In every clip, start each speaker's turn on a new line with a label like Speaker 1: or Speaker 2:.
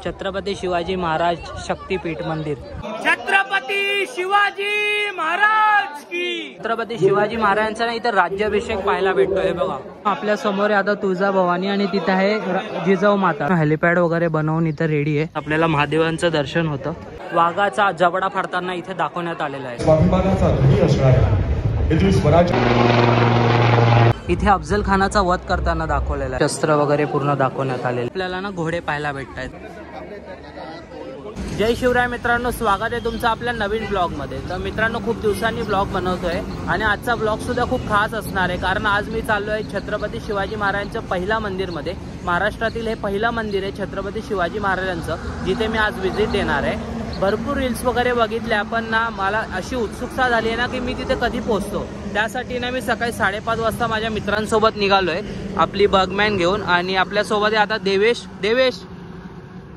Speaker 1: छत्रपती शिवाजी महाराज शक्तीपीठ मंदिर। छत्रपती शिवाजी महाराज की। छत्रपती शिवाजी महाराजांचा ना इथं राज्याभिषेक पाहायला भेटतोय बघा। आपल्या समोर आता तुळजाभवानी आणि तिथे आहे जिजाऊ माता। हेलिपॅड वगैरे बनवून इथं रेडी आहे। आपल्याला महादेवांचं दर्शन होतं। वाघाचा जबडा फाडताना इथे दाखवण्यात आलेला आहे।
Speaker 2: स्वाभिमानाचा ध्वनी असणाऱ्या येथील स्वराज्य
Speaker 1: इथे अफजल खानाचा वध करताना दाखवलेला आहे। शस्त्र वगैरे पूर्ण दाखवण्यात आलेले। आपल्याला ना घोडे पाहायला भेटतात। जय शिवराय मित्रांनो, स्वागत आहे तुमचं आपल्या नवीन ब्लॉग मध्ये। तर मित्रांनो, खूप दिवसांनी ब्लॉग बनवतोय आणि आजचा ब्लॉग सुद्धा खूप खास असणार आहे, कारण आज मी चाललोय छत्रपती शिवाजी महाराजांच्या पहिला मंदिर मध्ये। महाराष्ट्रातील हे पहिलं मंदिर आहे छत्रपती शिवाजी महाराजांचं, जिथे मी आज व्हिजिट देणार आहे। भरपूर रील्स वगैरे बघितल्या, पण ना मला अशी उत्सुकता झाली आहे ना की मी तिथे कधी पोहोचतो। त्यासाठी ना मी सकाळी 5:30 वाजता माझ्या मित्रांसोबत निघालोय आपली बर्गमॅन घेऊन। आणि आपल्यासोबत आता देवेश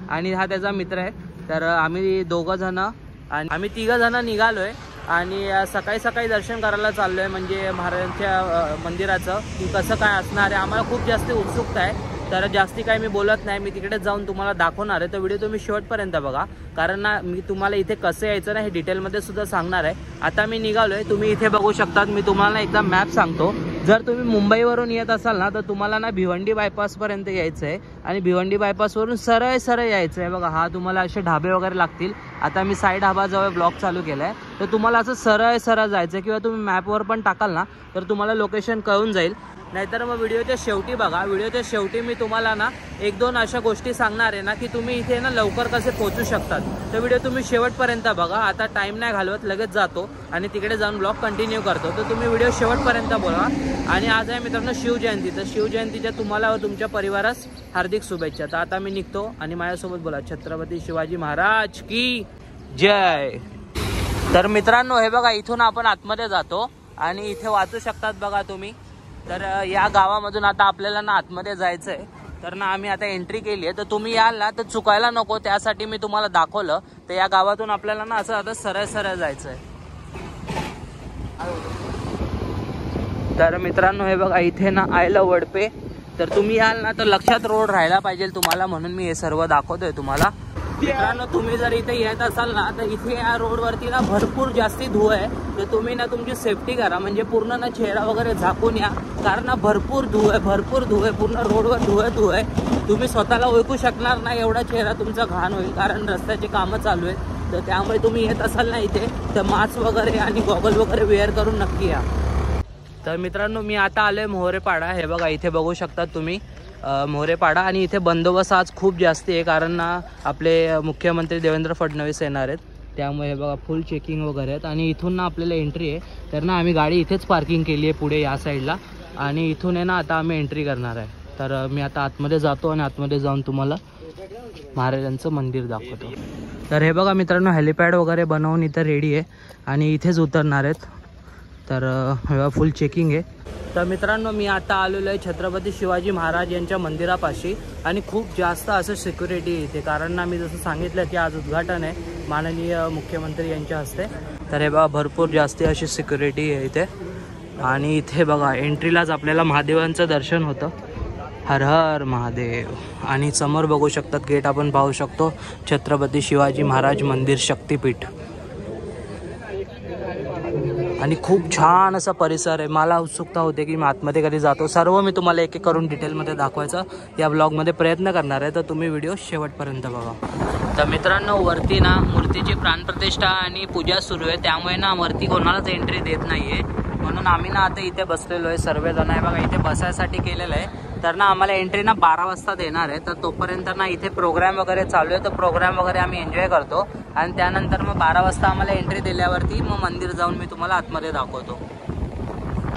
Speaker 1: आणि हा त्याचा मित्र आहे। तर आम्ही दोघं जण आणि आम्ही 3 जण निघालोय आणि सकाळी दर्शन करायला चाललोय, म्हणजे महाराजांच्या मंदिराचं की कसं काय असणार आहे। आम्हाला खूप जास्त उत्सुकता आहे, तर जास्ती काही मी बोलत नाही, मी तिकडे जाऊन तुम्हाला दाखवणार आहे। तर व्हिडिओ तुम्ही शेवटपर्यंत बघा, कारण ना मी तुम्हाला इथे कसं यायचं ना हे डिटेलमध्ये सुद्धा सांगणार आहे। आता मी निघालोय, तुम्ही इथे बघू शकतात। मी तुम्हाला एकदा मॅप सांगतो। जर तुम्ही मुंबईवरून येत असाल ना तर तुम्हाला ना भिवंडी बायपास पर्यंत यायचं आहे आणि भिवंडी बायपास वरून सरळ यायचं आहे बघा। हा तुम्हाला असे ढाबे वगैरे लागतील। आता मी साई ढाबाजवळ ब्लॉग चालू केलाय, तर तुम्हाला असं सरळ जायचं किंवा तुम्ही मॅपवर पण टाकाल ना तर तुम्हाला लोकेशन कळून जाईल। नाहीतर मग व्हिडिओच्या शेवटी बघा, व्हिडिओच्या शेवटी मी तुम्हाला ना 1-2 अशा गोष्टी सांगणार आहे ना की तुम्ही इथे ना लवकर कसे पोहोचू शकतात। तर व्हिडिओ तुम्ही शेवटपर्यंत बघा। आता टाइम नाही घालवत, लगेच जातो आणि तिकडे जाऊन ब्लॉग कंटिन्यू करतो। तर तुम्ही व्हिडिओ शेवटपर्यंत बघा। आणि आज आहे मित्रांनो शिवजयंती, तर शिवजयंतीच्या तुम्हाला व तुमच्या परिवारास हार्दिक शुभेच्छा। तर आता मी निघतो आणि माझ्यासोबत बोला छत्रपती शिवाजी महाराज की जय। तर मित्रांनो हे बघा, इथून आपण आतमध्ये जातो आणि इथे वाचू शकतात बघा तुम्ही। तर या गावामधून आता आपल्याला ना आतमध्ये जायचं आहे। तर ना आम्ही आता एंट्री केली आहे, तर तुम्ही याल ना तर चुकायला नको, त्यासाठी मी तुम्हाला दाखवलं। तर या गावातून आपल्याला ना असं आता सरळ जायचं आहे। तर मित्रांनो हे बघा, इथे ना आयला वडपे। तर तुम्ही याल ना तर लक्षात रोड राहायला पाहिजे तुम्हाला, म्हणून मी हे सर्व दाखवतोय तुम्हाला। मित्रांनो, तुम्ही जर इथे येत असाल ना तर इथे या रोडवरती ना भरपूर जास्ती धूळ आहे। तर तुम्ही ना तुमची सेफ्टी करा, म्हणजे पूर्ण ना चेहरा वगैरे झाकून या, कारण ना भरपूर धूळ आहे। पूर्ण रोडवर धूळ आहे। तुम्ही स्वतःला ओळखू शकणार नाही, एवढा चेहरा तुमचा घाण होईल, कारण रस्त्याची कामं चालू आहेत। तर त्यामुळे तुम्ही येत असाल ना इथे तर मास्क वगैरे आणि गॉगल वगैरे वेअर करून नक्की या। तर मित्रांनो, मी आता आलोय मोहरेपाडा। हे बघा, इथे बघू शकतात तुम्ही मोहरेपाडा। आणि इथे बंदोबस्त आज खूप जास्त आहे, कारण ना आपले मुख्यमंत्री देवेंद्र फडणवीस येणार आहेत, त्यामुळे हे बघा फुल चेकिंग वगैरे आहेत। आणि इथून ना आपल्याला एंट्री आहे, तर ना आम्ही गाडी इथेच पार्किंग केली आहे पुढे या साईडला, आणि इथून आहे ना आता आम्ही एंट्री करणार आहे। तर मी आता आतमध्ये जातो आणि आतमध्ये जाऊन तुम्हाला महाराजांचं मंदिर दाखवतो। तर हे बघा मित्रांनो, हेलिपॅड वगैरे बनवून इथं रेडी आहे आणि इथेच उतरणार आहेत। तर फुल चेकिंग आहे। तर मित्रांनो, मी आता आलेलो आहे छत्रपती शिवाजी महाराज यांच्या मंदिरापाशी आणि खूप जास्त असं सिक्युरिटी इथे, कारण ना मी जसं सांगितलं की आज उद्घाटन आहे माननीय मुख्यमंत्री यांच्या हस्ते। तर हे बघा, भरपूर जास्ती अशी सिक्युरिटी आहे इथे। आणि इथे बघा एंट्रीलाच आपल्याला महादेवांचं दर्शन होतं। हर हर महादेव। आणि समोर बघू शकतात गेट आपण पाहू शकतो, छत्रपती शिवाजी महाराज मंदिर शक्तीपीठ। आणि खूप छान असा परिसर आहे। मला उत्सुकता होते की मी आतमध्ये कधी जातो, सर्व मी तुम्हाला एक करून डिटेलमध्ये दाखवायचा या ब्लॉगमध्ये प्रयत्न करणार आहे। तर तुम्ही व्हिडिओ शेवटपर्यंत बघा। तर मित्रांनो, वरती ना मूर्तीची प्राणप्रतिष्ठा आणि पूजा सुरू आहे, त्यामुळे ना वरती कोणालाच एंट्री देत नाहीये, म्हणून आम्ही ना आता इथे बसलेलो आहे सर्वजण। आहे बघा, इथे बसायसाठी केलेलं आहे। तर ना आम्हाला एंट्री ना 12 वाजता देणार आहे, तर तोपर्यंत ना इथे प्रोग्राम वगैरे चालू आहे, तर प्रोग्राम वगैरे आम्ही एन्जॉय करतो। आणि त्यानंतर मग 12 वाजता आम्हाला एंट्री दिल्यावरती मग मंदिर जाऊन मी तुम्हाला आतमध्ये दाखवतो।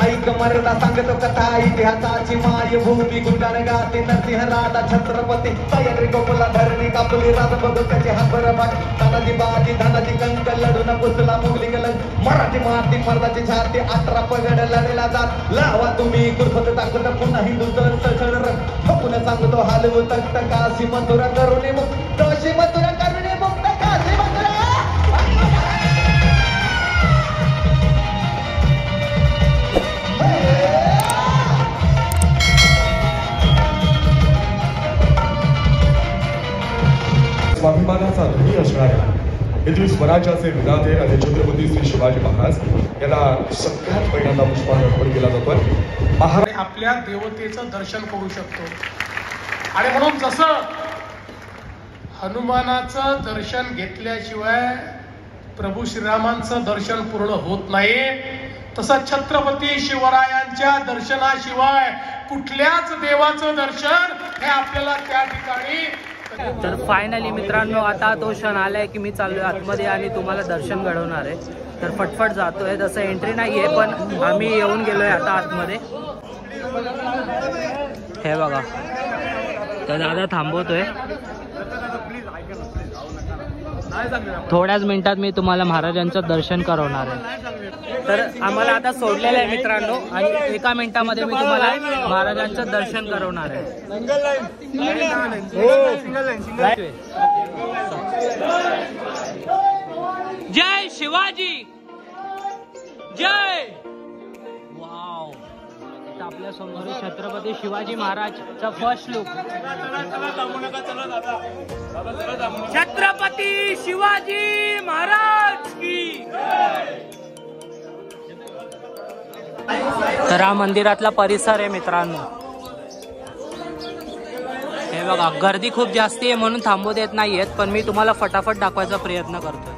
Speaker 3: ऐक मर्यादा सांगतो कथा इतिहासाची माय भूमी गुंडाने गाते नरसिंह राजा छत्रपती तयारी गोकुला धरणी कापली राज बदुकाचे हंबर भाग धनाजी बाजी धनाजी कंक लढून पुसला मुगली गलत मराठी माती मर्दाची छाती 18 पगड लढेला जात लावा तुम्ही कुरफत टाकत पुन्हा हिंदुस्थान सळर ठोकून सांगतो हालवू तख्त काशी मथुरा करुणी मुक्त काशी मथुरा करुणी मुक्त काशी मथुरा।
Speaker 2: स्वाभिमानाचा धनी असणाऱ्या हिंदवी स्वराज्याचे विधाते आणि छत्रपती श्री शिवाजी महाराज यांना सगळ्यात पहिल्यांदा पुष्पहार अर्पण केला जातोय.
Speaker 4: महाराज आपल्या देवतेचं दर्शन करू शकतो. आणि म्हणून जसं हनुमानाचं दर्शन घेतल्याशिवाय प्रभू श्रीरामांचं दर्शन पूर्ण होत नाही, तसं छत्रपती शिवरायांच्या दर्शनाशिवाय कुठल्याच देवाचं दर्शन हे आपल्याला त्या ठिकाणी.
Speaker 1: तर फायनली मित्रांनो आता तो क्षण आलाय की मी चाललोय आतमध्ये आणि तुम्हाला दर्शन घडवणार आहे. तर फटफट जातोय, तसं एंट्री नाहीये पण आम्ही येऊन गेलोय आता आतमध्ये. हे बघा, तर दादा थांबवतोय. थोड्याच मिनिटात मी तुम्हाला महाराजांचं दर्शन करवणार आहे. तर आम्हाला आता सोडलेलं आहे मित्रांनो आणि एका मिनिटामध्ये मी तुम्हाला महाराजांचं दर्शन करवणार आहे. जय शिवाजी जय. वाव, आपल्या समोर छत्रपती शिवाजी महाराजचा फर्स्ट लुक. छत्रपती शिवाजी महाराज की. तर हा मंदिरातला परिसर आहे मित्रांनो. हे बघा, गर्दी खूप जास्ती आहे म्हणून थांबू देत नाहीयेत, पण मी तुम्हाला फटाफट दाखवायचा प्रयत्न करतोय.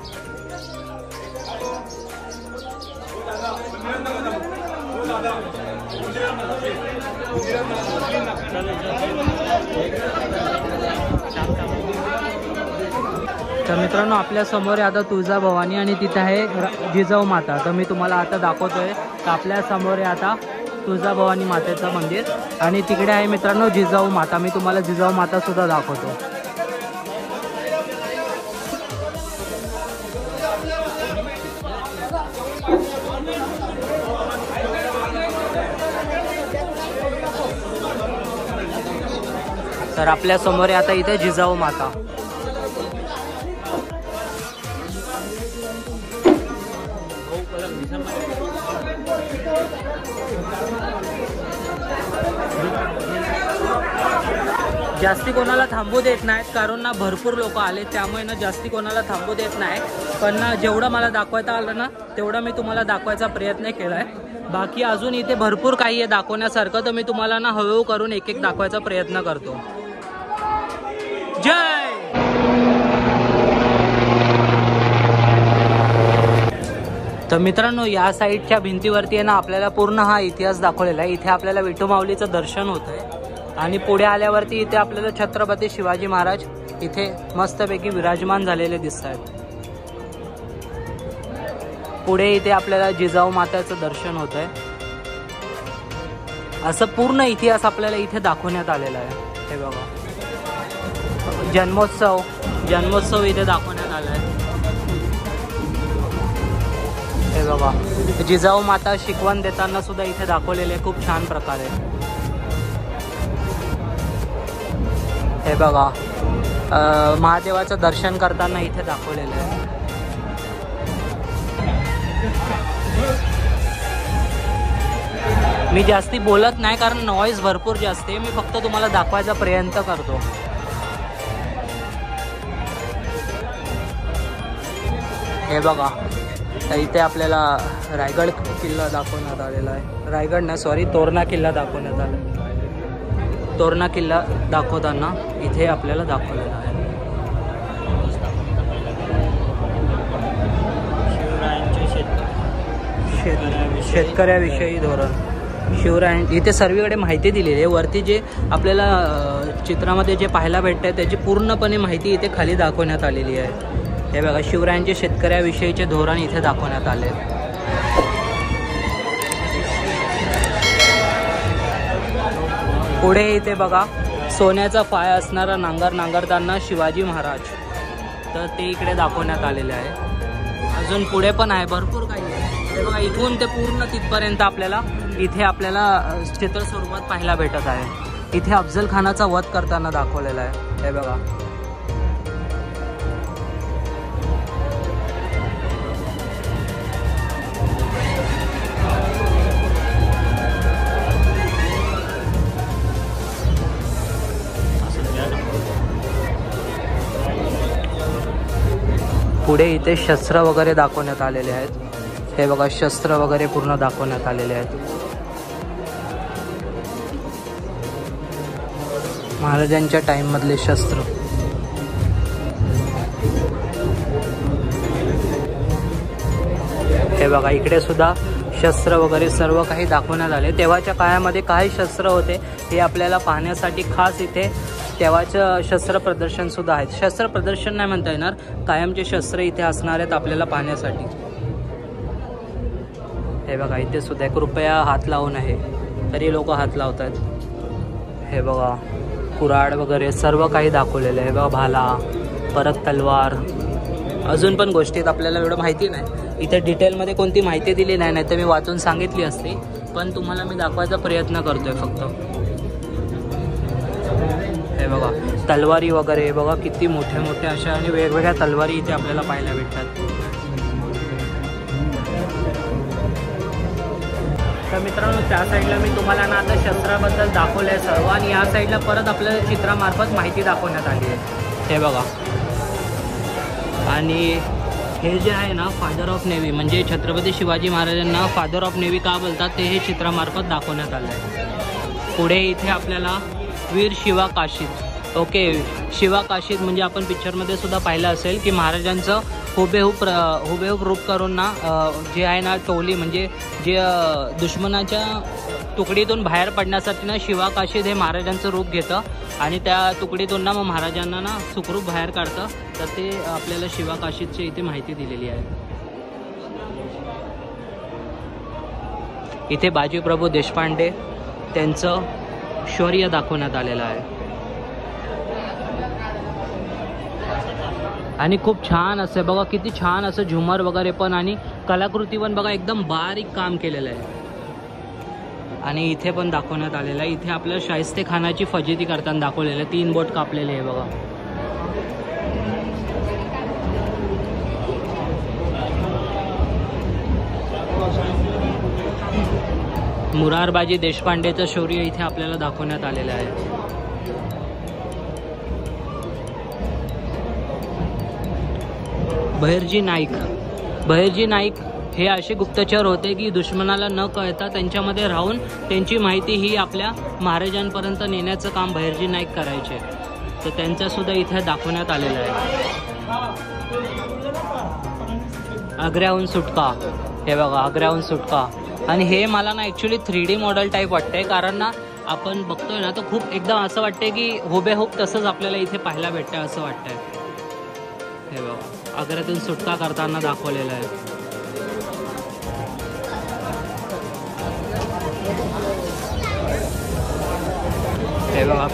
Speaker 1: तर मित्रांनो आपल्या समोर आहे आता तुळजाभवानी आणि तिथे आहे जिजाऊ माता. तर मी तुम्हाला आता दाखवतोय. तर आपल्या समोर आहे आता तुळजाभवानी मातेचं मंदिर आणि तिकडे आहे मित्रांनो जिजाऊ माता. मी तुम्हाला जिजाऊ माता सुद्धा दाखवतो. तर आपल्या समोर आहे आता इथे जिजाऊ माता. जास्ती कोणाला थांबू देत नाहीत कारण ना भरपूर लोक आले, त्यामुळे ना जास्ती कोणाला थांबू देत नाही. पण ना जेवढं मला दाखवायचं आलं ना तेवढं मी तुम्हाला दाखवायचा प्रयत्न केलाय. बाकी अजून इथे भरपूर काही आहे दाखवण्यासारखं, तर मी तुम्हाला ना हळूहळू करून एक एक दाखवायचा प्रयत्न करतो. जय. तर मित्रांनो या साईडच्या भिंतीवरती आहे ना आपल्याला पूर्ण हा इतिहास दाखवलेला आहे. इथे आपल्याला विठू माऊलीचं दर्शन होत आहे आणि पुढे आल्यावरती इथे आपल्याला छत्रपती शिवाजी महाराज इथे मस्तपैकी विराजमान झालेले दिसत आहेत. पुढे इथे आपल्याला जिजाऊ माताचं दर्शन होत आहे. असं पूर्ण इतिहास आपल्याला इथे दाखवण्यात आलेला आहे. हे बघा, जन्मोत्सव इथे दाखवण्यात आला आहे. हे बघा, जिजाऊ माता शिकवण देताना सुद्धा इथे दाखवलेले खूप छान प्रकारे. हे बघा, महादेवाचं दर्शन करताना इथे दाखवलेलं आहे. मी जास्ती बोलत नाही कारण नॉईज भरपूर जास्त आहे. मी फक्त तुम्हाला दाखवायचा प्रयत्न करतो. हे बघा, इथे आपल्याला रायगड किल्ला दाखवण्यात आलेला आहे. रायगड ना सॉरी, तोरणा किल्ला दाखवण्यात आला. तोरणा किल्ला दाखवताना इथे आपल्याला दाखवलेला आहे. शेतकऱ्याविषयी धोरण शिवराय इथे सर्वीकडे माहिती दिलेली आहे. वरती जे आपल्याला चित्रामध्ये जे पाहायला भेटतं त्याची पूर्णपणे माहिती इथे खाली दाखवण्यात आलेली आहे. हे बघा, शिवरायांचे शेतकऱ्याविषयीचे धोरण इथे दाखवण्यात आले. पुढे इथे बघा, सोन्याचा फाय असणारा नांगर नांगरताना शिवाजी महाराज, तर ते इकडे दाखवण्यात आलेले आहे. अजून पुढे पण आहे, भरपूर काही आहे. हे बघा, इथून ते पूर्ण तिथपर्यंत आपल्याला चित्र स्वरूपात पाहायला भेटत आहे. इथे अफजल खानाचा वध करताना दाखवलेला आहे. हे बघा, पुढे इथे शस्त्र वगैरे दाखवण्यात आलेले आहेत. हे बघा शस्त्र वगैरे पूर्ण दाखवण्यात आलेले आहेत. महाराजांच्या टाइम मधले शस्त्र. हे बघा इकडे सुद्धा शस्त्र वगैरे सर्व काही दाखवण्यात आले. तेव्हाच्या काळामध्ये काही शस्त्र होते हे आपल्याला पाहण्यासाठी खास इथे तेव्हाचं शस्त्र प्रदर्शन सुद्धा आहेत. शस्त्र प्रदर्शन नाही म्हणता येणार, कायमचे शस्त्र इथे असणार आहेत आपल्याला पाहण्यासाठी. हे बघा इथे सुद्धा कृपया हात लावून आहे तरी लोक हात लावतात. हे बघा कुऱ्हाड वगैरे सर्व काही दाखवलेलं आहे. बघा भाला, परत तलवार, अजून पण गोष्टीत आपल्याला एवढं माहिती नाही. इथे डिटेलमध्ये कोणती माहिती दिली नाही तर मी वाचून सांगितली असती, पण तुम्हाला मी दाखवायचा प्रयत्न करतोय फक्त. हे बघा तलवारी वगैरे बघा किती मोठ्या मोठ्या अशा आणि वेगवेगळ्या तलवारी इथे आपल्याला पाहायला भेटतात. तर मित्रांनो त्या साईडला मी तुम्हाला ना आता शस्त्राबद्दल दाखवलं आहे सर्व, आणि या साईडला परत आपल्याला चित्रामार्फत माहिती दाखवण्यात आली आहे. हे बघा, आणि हे जे आहे ना फादर ऑफ नेव्ही, म्हणजे छत्रपती शिवाजी महाराजांना फादर ऑफ नेव्ही का बोलतात ते हे चित्रामार्फत दाखवण्यात आलं आहे. पुढे इथे आपल्याला वीर शिवा काशीद. ओके, शिवा काशीद म्हणजे आपण पिक्चरमध्ये सुद्धा पाहिलं असेल की महाराजांचं हुबेहूब रूप करून ना जे आहे ना टोली, म्हणजे जे दुश्मनाच्या तुकडीतून बाहेर पडण्यासाठी ना शिवा काशीद हे महाराजांचं रूप घेतं आणि त्या तुकडीतून ना मग महाराजांना ना सुखरूप बाहेर काढतं. तर ते आपल्याला शिवा काशीदची इथे माहिती दिलेली आहे. इथे बाजीप्रभू देशपांडे त्यांचं शौर्य दाखवण्यात आलेलं आहे. आणि खूप छान असं बघा, किती छान असं झुमर वगैरे पण आणि कलाकृती पण बघा एकदम बारीक काम केलेलं आहे. आणि इथे पण दाखवण्यात आलेलं आहे. इथे आपल्याला शाहिस्ते खानाची फजिती करताना दाखवलेलं आहे. 3 बोट कापलेले आहे बघा. मुरारबाजी देशपांडेचं शौर्य इथे आपल्याला दाखवण्यात आलेलं आहे. बहिर्जी नाईक हे असे गुप्तचर होते की दुश्मनाला न कळता त्यांच्यामध्ये राहून त्यांची माहिती ही आपल्या महाराजांपर्यंत नेण्याचं काम बहिर्जी नाईक करायचे. तर त्यांचं सुद्धा इथे दाखवण्यात आलेलं आहे. आग्र्याहून सुटका. हे बघा आग्र्याहून सुटका. आणि हे मला ना ॲक्च्युली 3D मॉडेल टाईप वाटतंय, कारण ना आपण बघतोय ना तर खूप एकदम असं वाटतंय की हुबेहूब तसंच आपल्याला इथे पाहायला भेटतंय असं वाटतंय. हे बघा आग्र्यातून सुटका करताना दाखवलेलं आहे. हे बघा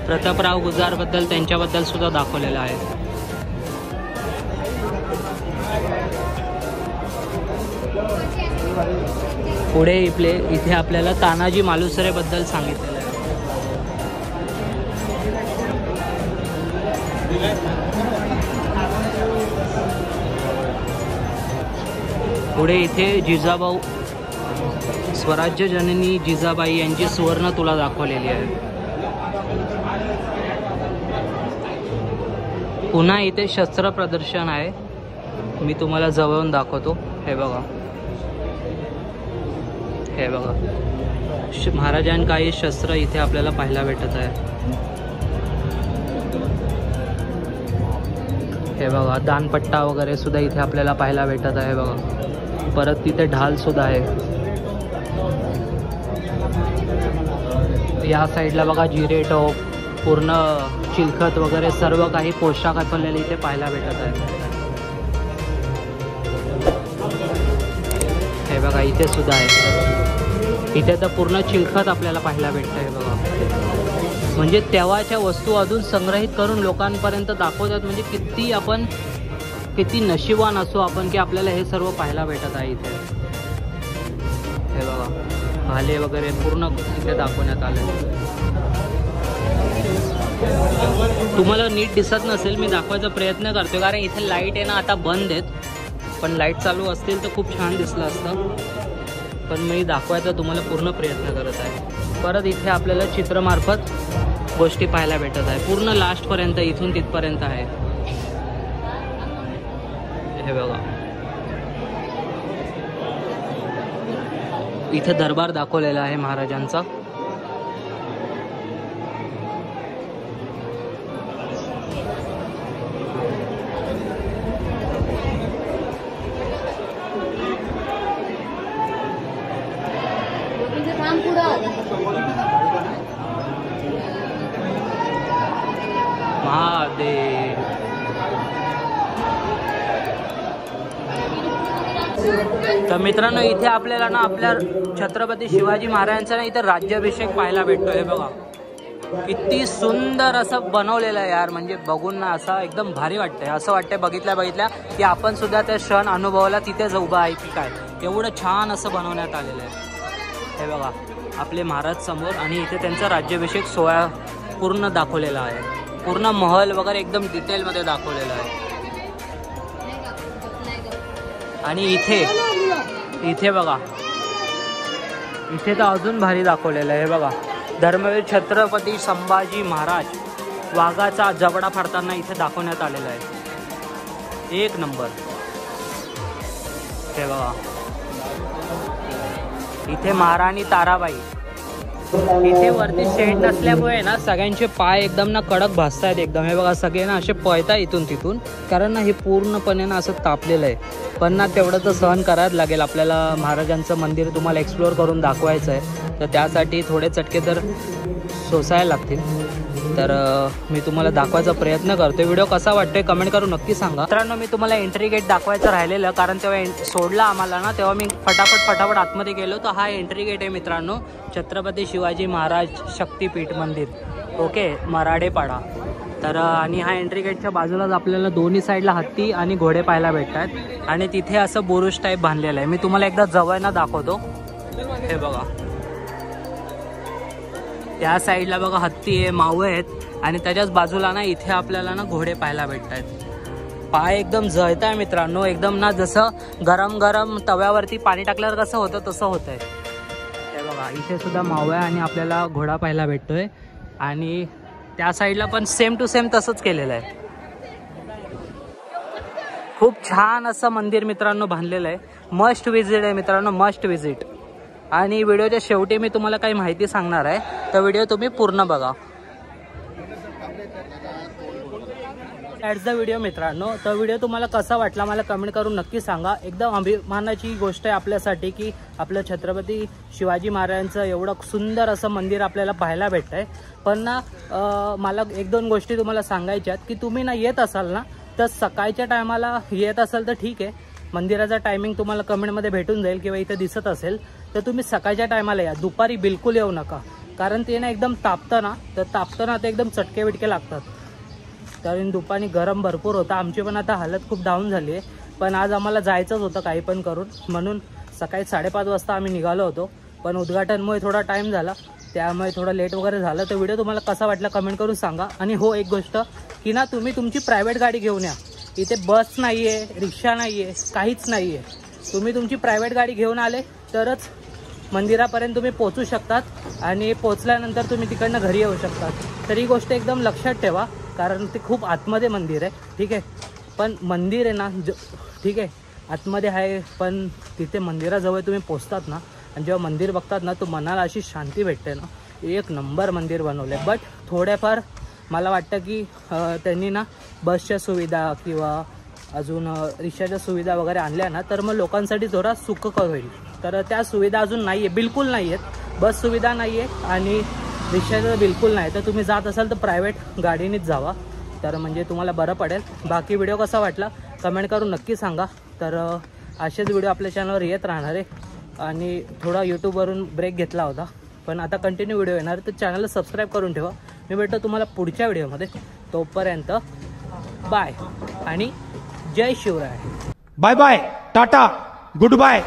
Speaker 1: प्रतापराव गुजरबद्दल त्यांच्याबद्दल सुद्धा दाखवलेलं आहे. पुढे इथे आपल्याला तानाजी मालुसरेबद्दल सांगितलेलं आहे. पुढे इथे जिजाबाऊ, स्वराज्य जननी जिजाबाई यांची सुवर्ण तुला दाखवलेली आहे. पुन्हा इथे शस्त्र प्रदर्शन आहे, मी तुम्हाला जवळून दाखवतो. हे बघा महाराजांकाळी शस्त्र इथे आपल्याला पाहायला भेटत आहे. हे बघा दानपट्टा वगैरे सुद्धा इथे आपल्याला पाहायला भेटत आहे. बघा परत तिथे ढाल सुद्धा आहे. या साईडला बघा जिरे टोप, पूर्ण चिलखत वगैरे सर्व काही पोशाख आपल्याला इथे पाहायला भेटत आहे. हे बघा इथे सुद्धा आहे. इथे तर पूर्ण चिलखत आपल्याला पाहायला भेटतं आहे बघा. म्हणजे तेव्हाच्या वस्तू अजून संग्रहित करून लोकांपर्यंत दाखवतात. म्हणजे किती नशिबान असो आपण की आपल्याला हे सर्व पाहायला भेटत आहे इथे. हे बघा भाले वगैरे पूर्ण इथे दाखवण्यात आले. तुम्हाला नीट दिसत नसेल, मी दाखवायचा प्रयत्न करतोय कारण इथे लाईट आहे ना आता बंद आहेत, पण लाईट चालू असतील तर खूप छान दिसलं असतं. पण मी दाखवायचा तुम्हाला पूर्ण प्रयत्न करत आहे. परत इथे आपल्याला चित्रमार्फत गोष्टी पाहायला भेटत आहे. पूर्ण लास्टपर्यंत इथून तिथपर्यंत आहे. हे बघा, इथे दरबार दाखवलेला आहे महाराजांचा. महादेव. तर मित्रांनो, इथे आपल्याला ना आपल्या छत्रपती शिवाजी महाराजांचा ना इथे राज्याभिषेक पाहायला भेटतोय. हे बघा किती सुंदर असं बनवलेलं आहे यार, म्हणजे बघून ना असं एकदम भारी वाटतंय. असं वाटतंय बघितल्या की आपण सुद्धा त्या क्षण अनुभवाला तिथेच उभा आहे की काय. एवढं छान असं बनवण्यात आलेलं आहे. हे बघा आपले महाराज समोर, आणि इथे त्यांचा राज्याभिषेक सोहळा पूर्ण दाखवलेला आहे. पूर्ण महल वगैरे एकदम डिटेलमध्ये दाखवलेला आहे. आणि इथे बघा, इथे तर अजून भारी दाखवलेलं आहे. बघा, धर्मवीर छत्रपती संभाजी महाराज वाघाचा जबडा फाडताना इथे दाखवण्यात आलेला आहे. एक नंबर. हे बघा, इथे महाराणी ताराबाई. इथे वरती शेड नसल्यामुळे ना सगळ्यांचे पाय एकदम ना कडक भासतायत एकदम. हे बघा सगळे ना असे पळताय इथून तिथून, कारण ना हे पूर्णपणे ना असं तापलेलं आहे. पण ना तेवढं तर सहन करायला लागेल आपल्याला. महाराजांचं मंदिर तुम्हाला एक्सप्लोअर करून दाखवायचं आहे, तर त्यासाठी थोडे चटके तर सोसायला लागतील. तर मी तुम्हाला दाखवायचा प्रयत्न करतो. व्हिडिओ कसा वाटतोय कमेंट करून नक्की सांगा. मित्रांनो, मी तुम्हाला एंट्री गेट दाखवायचं राहिलेलं, कारण तेव्हा सोडला आम्हाला ना, तेव्हा मी फटाफट आतमध्ये गेलो. तर हा एंट्री गेट आहे मित्रांनो, छत्रपती शिवाजी महाराज शक्तिपीठ मंदिर. ओके, मराडेपाडा. तर आणि हा एंट्री गेटच्या बाजूलाच आपल्याला दोन्ही साईडला हत्ती आणि घोडे पाहायला भेटतात. आणि तिथे असं बुरुज टाईप बांधलेलं आहे. मी तुम्हाला एकदा जवळनं दाखवतो. हे बघा, त्या साईडला बघा हत्ती आहे, मावळे आहेत, आणि त्याच्याच बाजूला ना इथे आपल्याला ना घोडे पाहायला भेटतात. पाय एकदम जळत आहे मित्रांनो, एकदम ना जसं गरम तव्यावरती पाणी टाकल्यावर कसं होतं तसं होत आहे. हे बघा, इथे सुद्धा मावळे आणि आपल्याला घोडा पाहायला भेटतोय. आणि त्या साईडला पण सेम टू सेम तसंच केलेलं आहे. खूप छान असं मंदिर मित्रांनो बांधलेलं आहे. मस्ट विजिट आहे मित्रांनो, मस्ट विजिट. आणि व्हिडिओच्या शेवटी मी तुम्हाला काही माहिती सांगणार आहे, तर व्हिडिओ तुम्ही पूर्ण बघा. ॲट्स द व्हिडिओ मित्रांनो. तर व्हिडिओ तुम्हाला कसा वाटला मला कमेंट करून नक्की सांगा. एकदम अभिमानाची गोष्ट आहे आपल्यासाठी की आपलं छत्रपती शिवाजी महाराजांचं एवढं सुंदर असं मंदिर आपल्याला पाहायला भेटतं आहे. पण ना मला एक दोन गोष्टी तुम्हाला सांगायच्यात की तुम्ही ना येत असाल ना, तर सकाळच्या टायमाला येत असाल तर ठीक आहे. मंदिराचा टायमिंग तुम्हाला कमेंटमध्ये भेटून जाईल किंवा इथं दिसत असेल, तर तुम्ही सकाळच्या टायमाला या. दुपारी बिलकुल येऊ नका, कारण ते ना एकदम तापतं ना, तर तापतं ते एकदम चटके विटके लागतात. कारण दुपारी गरम भरपूर होता. आमची पण आता हालत खूप डाऊन झाली आहे. पण आज आम्हाला जायचंच होतं काही पण करून, म्हणून सकाळी 5:30 वाजता आम्ही निघालो होतो. पण उद्घाटनमुळे थोडा टाईम झाला, त्यामुळे थोडं लेट वगैरे झालं. तर व्हिडिओ तुम्हाला कसा वाटला कमेंट करून सांगा. आणि हो, एक गोष्ट की ना तुम्ही तुमची प्रायव्हेट गाडी घेऊन या. इथे बस नाही आहे, रिक्षा नाही आहे, काहीच नाही आहे. तुम्ही तुमची प्रायव्हेट गाडी घेऊन आले तरच मंदिरापर्यंत तुम्ही पोहोचू शकतात, आणि पोचल्यानंतर तुम्ही तिकडनं घरी येऊ शकतात. तर ही गोष्ट एकदम लक्षात ठेवा, कारण ते खूप आतमध्ये मंदिर आहे. ठीक आहे, पण मंदिर आहे ना ठीक आहे आतमध्ये आहे, पण तिथे मंदिराजवळ तुम्ही पोचतात ना, आणि जेव्हा मंदिर बघतात ना, तो मनाला अशी शांती भेटते ना. एक नंबर मंदिर बनवलं आहे. बट थोड्याफार मला वाटतं की त्यांनी ना बसच्या सुविधा किंवा अजून रिक्षाच्या सुविधा वगैरे आणल्या ना, तर मग लोकांसाठी थोडा सुखकर होईल. तर त्या सुविधा अजून नाही आहे, बिलकुल नाही आहेत. बस सुविधा नाही आहे आणि रिक्षाचं बिलकुल नाही. तर तुम्ही जात असाल तर प्रायव्हेट गाडीनेच जावा, तर म्हणजे तुम्हाला बरं पडेल. बाकी व्हिडिओ कसा वाटला कमेंट करून नक्की सांगा. तर असेच व्हिडिओ आपल्या चॅनलवर येत राहणार आहे. आणि थोडा यूट्यूबवरून ब्रेक घेतला होता, पण आता कंटिन्यू व्हिडिओ येणार, तर चॅनलला सबस्क्राईब करून ठेवा. मी भेटतो तुम्हाला पुढच्या व्हिडिओमध्ये. तोपर्यंत बाय आणि जय Shivrai.
Speaker 4: Bye bye, tata, good bye.